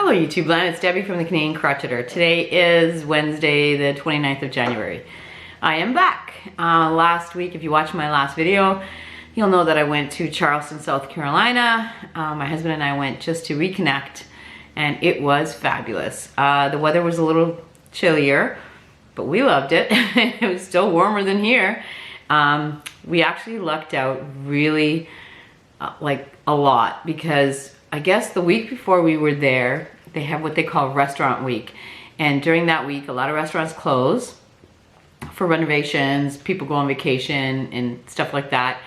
Hello YouTube land, it's Debbie from the Canadian Crocheter. Today is Wednesday the 29th of January. I am back. Last week, if you watched my last video, you'll know that I went to Charleston, South Carolina. My husband and I went just to reconnect and it was fabulous. The weather was a little chillier, but we loved it. It was still warmer than here. We actually lucked out really like a lot because I guess the week before we were there, they have what they call restaurant week. And during that week, a lot of restaurants close for renovations, people go on vacation and stuff like that.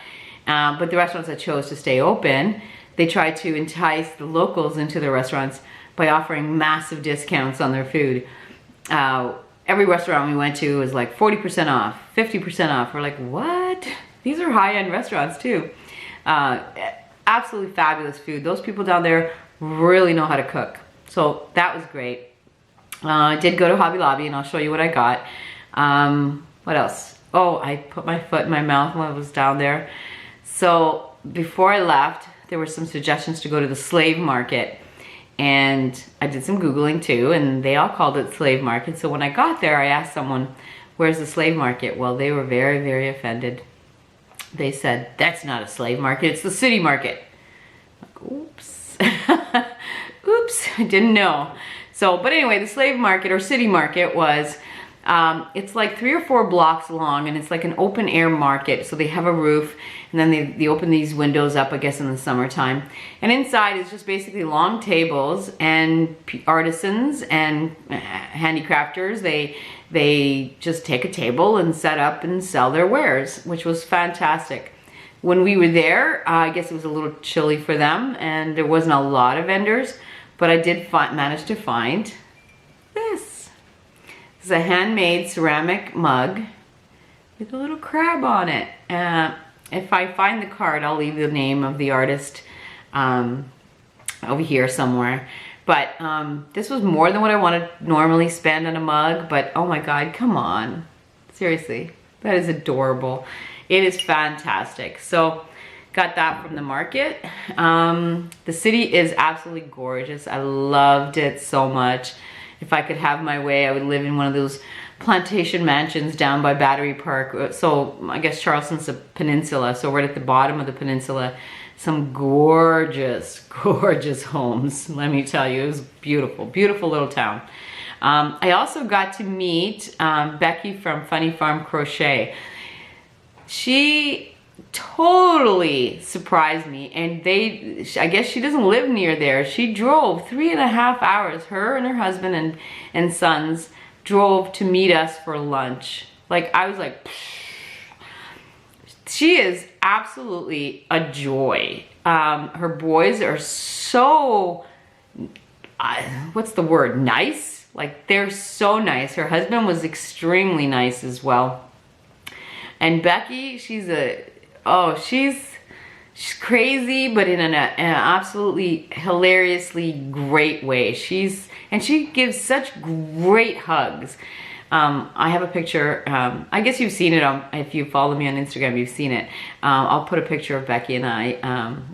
But the restaurants that chose to stay open, they tried to entice the locals into their restaurants by offering massive discounts on their food. Every restaurant we went to was like 40% off, 50% off. We're like, what? These are high-end restaurants too. Absolutely fabulous food. Those people down there really know how to cook. So that was great. I did go to Hobby Lobby and I'll show you what I got. What else? Oh, I put my foot in my mouth when I was down there. So before I left, there were some suggestions to go to the slave market. And I did some Googling too, and they all called it slave market. So when I got there, I asked someone, where's the slave market? Well, they were very, very offended. They said, that's not a slave market, it's the city market. Like, oops. Oops, I didn't know. So, but anyway, the slave market or city market was, it's like 3 or 4 blocks long and it's like an open air market. So they have a roof and then they open these windows up, I guess in the summertime. And inside is just basically long tables and artisans and handicrafters. They just take a table and set up and sell their wares, which was fantastic. When we were there, I guess it was a little chilly for them and there wasn't a lot of vendors, but I did manage to find this. It's a handmade ceramic mug with a little crab on it. If I find the card, I'll leave the name of the artist over here somewhere. But this was more than what I want to normally spend on a mug, but oh my God, come on. Seriously, that is adorable. It is fantastic. So got that from the market. The city is absolutely gorgeous. I loved it so much. If I could have my way, I would live in one of those plantation mansions down by Battery Park. So I guess Charleston's a peninsula, so right at the bottom of the peninsula. Some gorgeous, gorgeous homes, let me tell you. It was beautiful, beautiful little town. I also got to meet Becky from Funny Farm Crochet. She totally surprised me, and I guess she doesn't live near there. She drove 3.5 hours. Her and her husband and sons drove to meet us for lunch. Like, I was like, pfft. She is absolutely a joy. Her boys are so, what's the word, nice? Like, they're so nice. Her husband was extremely nice as well. And Becky, she's crazy, but in an absolutely hilariously great way. And she gives such great hugs. I have a picture, I guess you've seen it if you follow me on Instagram, you've seen it. I'll put a picture of Becky and I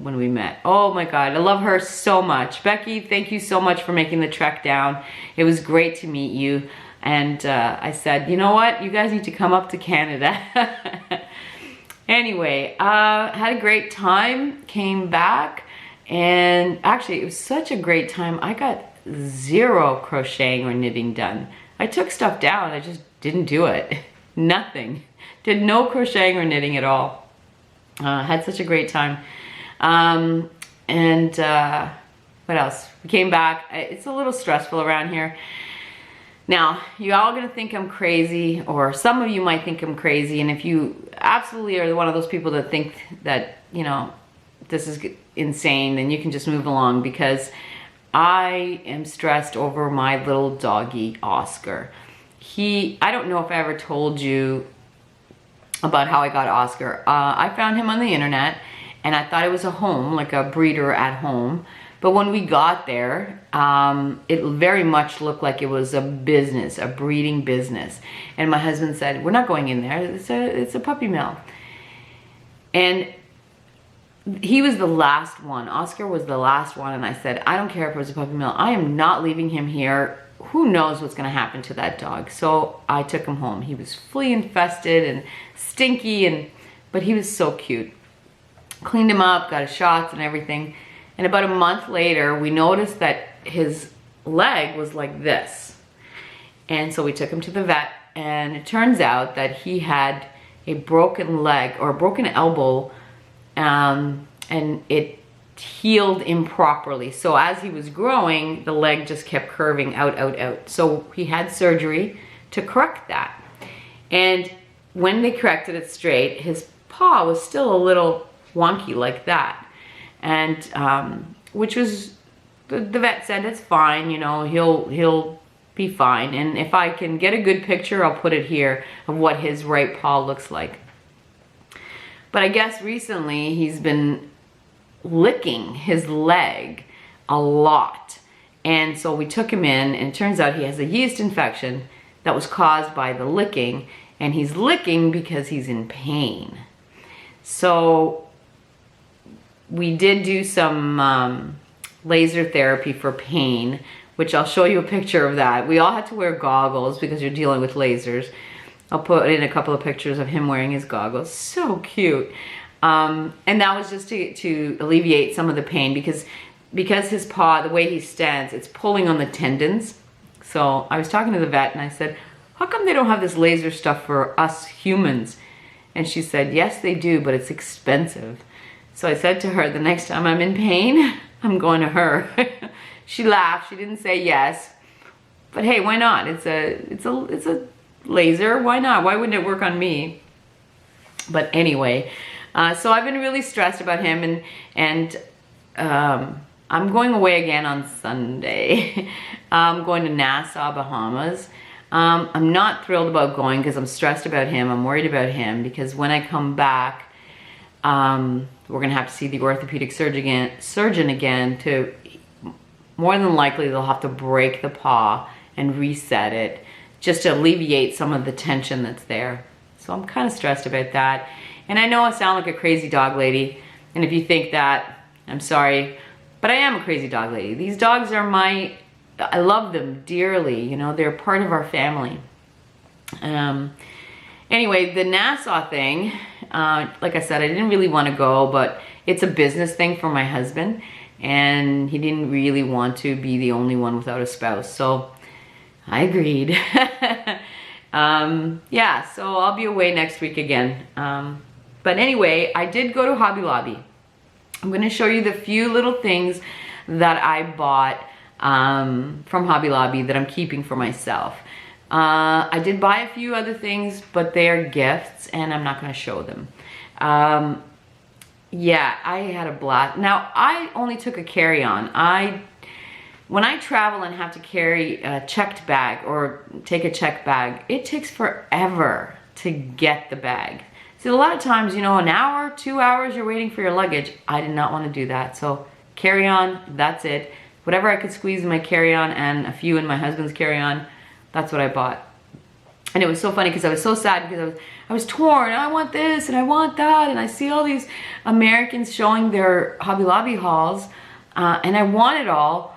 when we met. Oh my God, I love her so much. Becky, thank you so much for making the trek down. It was great to meet you. And I said, you know what, you guys need to come up to Canada. Anyway, had a great time, came back, and actually it was such a great time. I got 0 crocheting or knitting done. I took stuff down, I just didn't do it. Nothing. Did no crocheting or knitting at all. Had such a great time. What else? We came back. It's a little stressful around here. Now, you're all gonna think I'm crazy, or some of you might think I'm crazy, and if you absolutely are one of those people that think that, you know, this is insane, then you can just move along, because I am stressed over my little doggy, Oscar. I don't know if I ever told you about how I got Oscar. I found him on the internet, and I thought it was a home, like a breeder at home. But when we got there, it very much looked like it was a business, a breeding business. And my husband said, we're not going in there, it's a puppy mill. And he was the last one. Oscar was the last one, and I said, I don't care if it was a puppy mill. I am not leaving him here. Who knows what's gonna happen to that dog? So I took him home. He was flea infested and stinky, but he was so cute. Cleaned him up, got his shots and everything. And about a month later, we noticed that his leg was like this. And so we took him to the vet, and it turns out that he had a broken leg or a broken elbow, and it healed improperly. So as he was growing, the leg just kept curving out. So he had surgery to correct that. And when they corrected it straight, his paw was still a little wonky like that. And which was, the vet said it's fine, you know, he'll be fine. And if I can get a good picture, I'll put it here of what his right paw looks like. But I guess recently he's been licking his leg a lot. And so we took him in, and it turns out he has a yeast infection that was caused by the licking, and he's licking because he's in pain. So we did do some laser therapy for pain, which I'll show you a picture of that. We all had to wear goggles because you're dealing with lasers. I'll put in a couple of pictures of him wearing his goggles. So cute. And that was just to alleviate some of the pain because his paw, the way he stands, it's pulling on the tendons. So I was talking to the vet and I said, how come they don't have this laser stuff for us humans? And she said, yes, they do, but it's expensive. So I said to her, the next time I'm in pain, I'm going to her. She laughed. She didn't say yes, but hey, why not? It's a laser. Why not? Why wouldn't it work on me? But anyway, so I've been really stressed about him, and I'm going away again on Sunday. I'm going to Nassau, Bahamas. I'm not thrilled about going because I'm stressed about him. I'm worried about him because when I come back, we're gonna have to see the orthopedic surgeon again to, more than likely they'll have to break the paw and reset it just to alleviate some of the tension that's there. So I'm kind of stressed about that. And I know I sound like a crazy dog lady, and if you think that, I'm sorry, but I am a crazy dog lady. These dogs are I love them dearly, you know, they're part of our family. Anyway, the Nassau thing, like I said, I didn't really want to go, but it's a business thing for my husband, and he didn't really want to be the only one without a spouse, so I agreed. Yeah, so I'll be away next week again. But anyway, I did go to Hobby Lobby. I'm going to show you the few little things that I bought from Hobby Lobby that I'm keeping for myself. I did buy a few other things, but they are gifts, and I'm not going to show them. Yeah, I had a blast. Now, I only took a carry-on. When I travel and have to carry a checked bag or take a checked bag, it takes forever to get the bag. See, a lot of times, you know, an hour, 2 hours, you're waiting for your luggage. I did not want to do that. So carry-on, that's it. Whatever I could squeeze in my carry-on and a few in my husband's carry-on, that's what I bought. And it was so funny because I was so sad because I was torn. I want this and I want that. And I see all these Americans showing their Hobby Lobby hauls, and I want it all.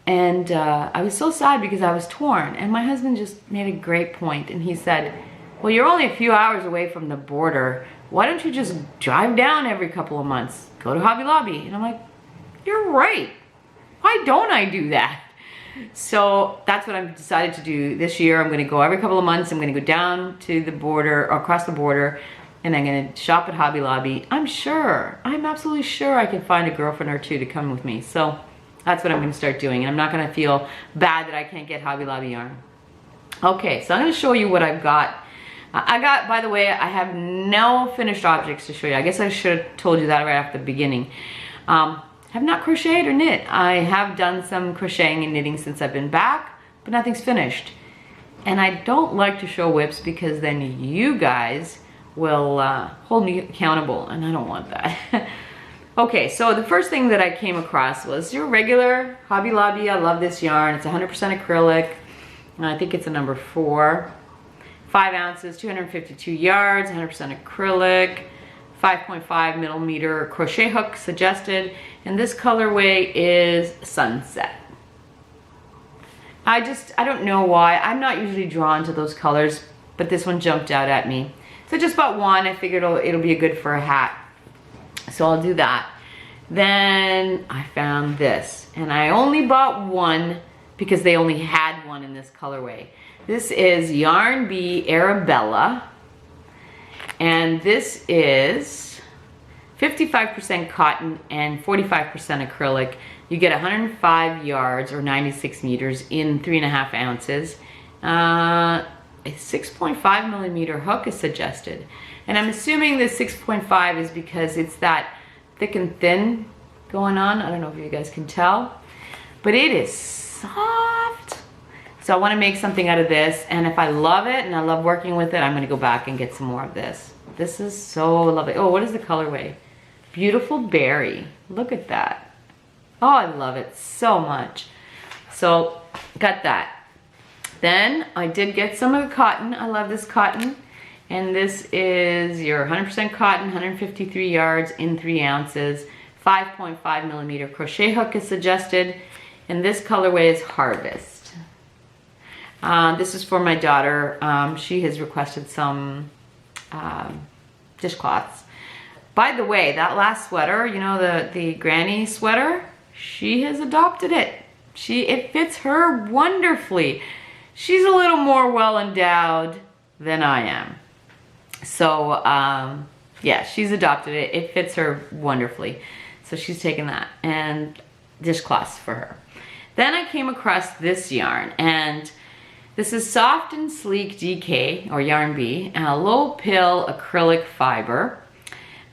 And I was so sad because I was torn. And my husband just made a great point. And he said, well, you're only a few hours away from the border. Why don't you just drive down every couple of months? Go to Hobby Lobby. And I'm like, you're right. Why don't I do that? So that's what I've decided to do this year. I'm going to go every couple of months. I'm going to go down to the border, or across the border, and I'm going to shop at Hobby Lobby. I'm absolutely sure I can find a girlfriend or two to come with me. So that's what I'm going to start doing. And I'm not going to feel bad that I can't get Hobby Lobby yarn. Okay, so I'm going to show you what I've got. By the way, I have no finished objects to show you. I guess I should have told you that right after the beginning. Have not crocheted or knit. I have done some crocheting and knitting since I've been back, but nothing's finished. And I don't like to show whips because then you guys will hold me accountable, and I don't want that. Okay, so the first thing that I came across was your regular Hobby Lobby. I love this yarn. It's 100% acrylic. I think it's a number 4. 5 ounces, 252 yards, 100% acrylic, 5.5 millimeter crochet hook suggested, and this colorway is Sunset. I don't know why. I'm not usually drawn to those colors, but this one jumped out at me. So I just bought one. I figured it'll be good for a hat. So I'll do that. Then I found this, and I only bought one because they only had one in this colorway. This is Yarn Bee Arabella, and this is 55% cotton and 45% acrylic. You get 105 yards or 96 meters in 3.5 ounces. A 6.5 millimeter hook is suggested. And I'm assuming the 6.5 is because it's that thick and thin going on. I don't know if you guys can tell, but it is soft. So I want to make something out of this, and if I love it and I love working with it, I'm going to go back and get some more of this. This is so lovely. Oh, what is the colorway? Beautiful Berry. Look at that. Oh, I love it so much. So got that. Then I did get some of the cotton. I love this cotton. And this is your 100% cotton, 153 yards in 3 ounces. 5.5 millimeter crochet hook is suggested. And this colorway is Harvest. This is for my daughter. She has requested some dishcloths. By the way, that last sweater, you know, the granny sweater, she has adopted it. It fits her wonderfully. She's a little more well endowed than I am. So yeah, she's adopted it. It fits her wonderfully. So she's taken that, and dishcloths for her. Then I came across this yarn, and this is Soft and Sleek DK, or Yarn Bee, and a low pill acrylic fiber.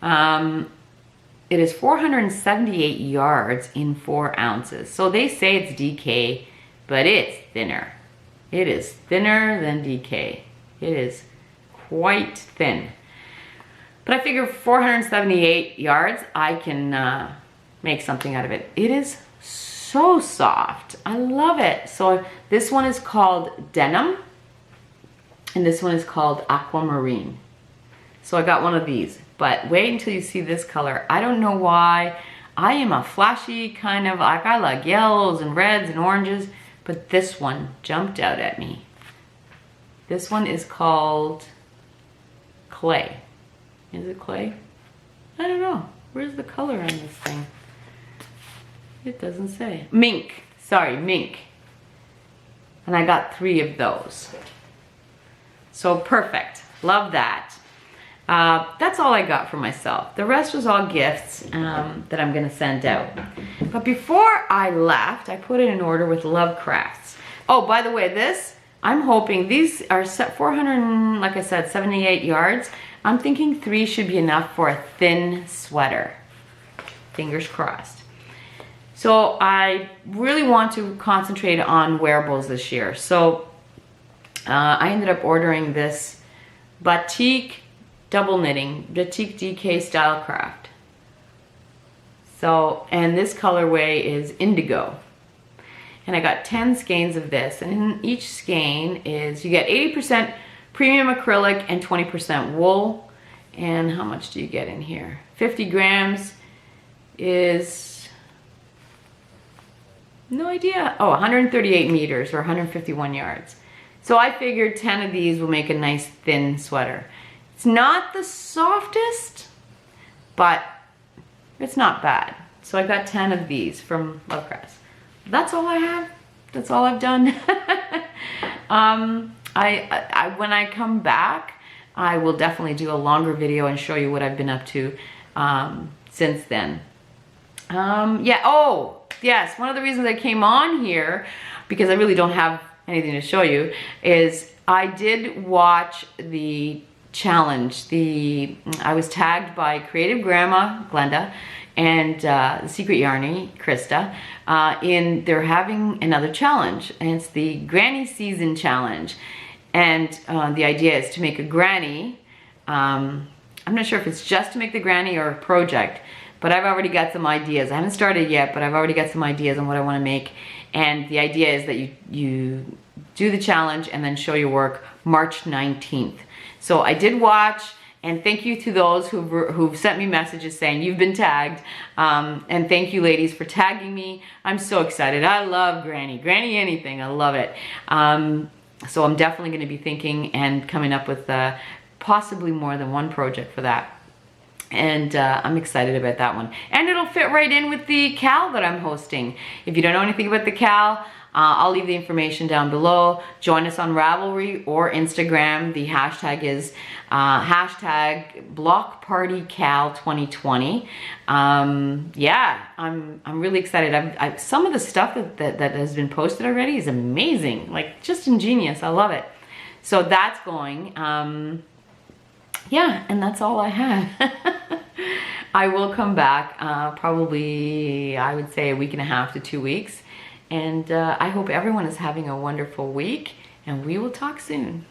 It is 478 yards in 4 ounces. So they say it's DK, but it's thinner. It is thinner than DK. It is quite thin. But I figure 478 yards, I can make something out of it. It is so soft. I love it. So this one is called Denim, and this one is called Aquamarine. So I got one of these, but wait until you see this color. I don't know why. I am a flashy kind of, like, I like yellows and reds and oranges, but this one jumped out at me. This one is called Clay. Is it Clay? I don't know. Where's the color on this thing? It doesn't say. Mink. Sorry, Mink. And I got 3 of those. So perfect. Love that. That's all I got for myself. The rest was all gifts that I'm going to send out. But before I left, I put it in order with Love Crafts. Oh, by the way, this, I'm hoping, these are 400, like I said, 78 yards. I'm thinking 3 should be enough for a thin sweater. Fingers crossed. So I really want to concentrate on wearables this year. So I ended up ordering this batik double knitting, batik DK style craft. So, and this colorway is indigo. And I got 10 skeins of this, and in each skein is, you get 80% premium acrylic and 20% wool. And how much do you get in here? 50 grams is, no idea. Oh, 138 meters or 151 yards. So I figured 10 of these will make a nice thin sweater. It's not the softest, but it's not bad. So I got 10 of these from Love Crafts. That's all I have. That's all I've done. When I come back, I will definitely do a longer video and show you what I've been up to since then. Yeah, oh, yes, one of the reasons I came on here, because I really don't have anything to show you, is I did watch the challenge. I was tagged by Creative Grandma, Glenda, and the Secret Yarny, Krista, they're having another challenge, and it's the Granny Season Challenge. And the idea is to make a granny. I'm not sure if it's just to make the granny or a project, but I've already got some ideas. I haven't started yet, but I've already got some ideas on what I want to make. And the idea is that you do the challenge and then show your work March 19th. So I did watch, And thank you to those who've sent me messages saying you've been tagged. And thank you ladies for tagging me. I'm so excited. I love Granny anything. I love it. So I'm definitely going to be thinking and coming up with possibly more than one project for that. And I'm excited about that one. And it'll fit right in with the Cal that I'm hosting. If you don't know anything about the Cal, I'll leave the information down below. Join us on Ravelry or Instagram. The hashtag is hashtag BlockPartyCal2020. Yeah, I'm really excited. Some of the stuff that has been posted already is amazing, like just ingenious. I love it. So that's going. Yeah, and that's all I have. I will come back probably, I would say, a week and a half to 2 weeks. And I hope everyone is having a wonderful week, and we will talk soon.